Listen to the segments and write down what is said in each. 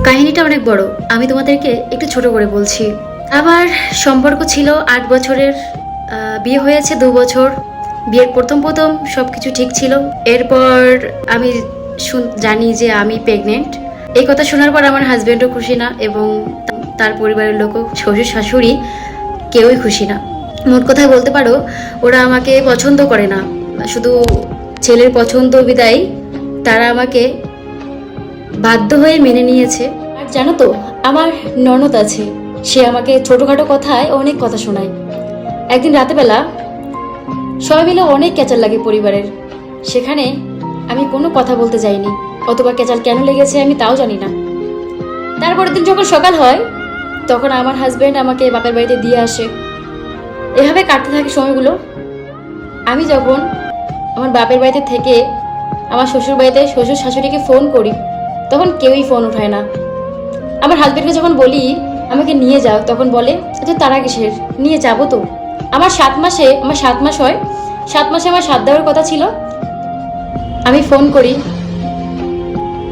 কাহিনীটা অনেক বড়, আমি তোমাদেরকে একটু ছোট করে বলছি। আমার সম্পর্ক ছিল 8 বছরের, বিয়ে হয়েছে 2 বছর। বিয়ের প্রথম প্রথম সব কিছু ঠিক ছিল। এরপর আমি জানি যে আমি প্রেগনেন্ট। এই কথা শোনার পর আমার হাজব্যান্ডও খুশি না এবং তার পরিবারের লোকও, শ্বশুর শাশুড়ি কেউই খুশি না। মোট কথায় বলতে পারো ওরা আমাকে পছন্দ করে না, শুধু ছেলের পছন্দ বিদায় তারা আমাকে বাধ্য হয়ে মেনে নিয়েছে। আর জানো তো, আমার ননদ আছে, সে আমাকে ছোটখাটো কথায় অনেক কথা শোনায়। একদিন রাতেবেলা সবাই মিলে অনেক ক্যাচাল লাগে পরিবারের, সেখানে আমি কোনো কথা বলতে যাইনি, অথবা ক্যাচাল কেন লেগেছে আমি তাও জানি না। তারপরের দিন যখন সকাল হয় তখন আমার হাজব্যান্ড আমাকে বাপের বাড়িতে দিয়ে আসে। এভাবে কাটতে থাকে সময়গুলো। আমি যখন আমার বাপের বাড়িতে থেকে আমার শ্বশুর বাড়িতে শ্বশুর শাশুড়িকে ফোন করি তখন কেউই ফোন উঠায় না। আমার হাজব্যান্ডকে যখন বলি আমাকে নিয়ে যাও তখন বলে আচ্ছা তারা কিসের, নিয়ে যাবো তো। আমার 7 মাস হয়, 7 মাসে আমার 7 দেওয়ার কথা ছিল। আমি ফোন করি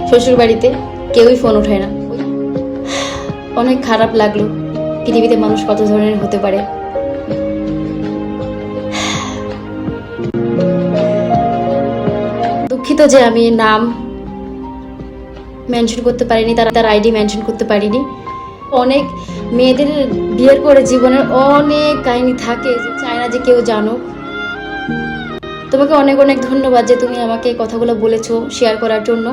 শ্বশুর বাড়িতে, কেউই ফোন উঠায় না। অনেক খারাপ লাগলো, পৃথিবীতে মানুষ কত ধরনের হতে পারে। দুঃখিত যে আমি নাম মেনশন করতে পারিনি, তার আইডি মেনশন করতে পারিনি। অনেক মেয়েদের বিয়ের পরে জীবনের অনেক কাহিনী থাকে, যে চায় না যে কেউ জানুক। তোমাকে অনেক অনেক ধন্যবাদ যে তুমি আমাকে এই কথাগুলো বলেছো, শেয়ার করার জন্য।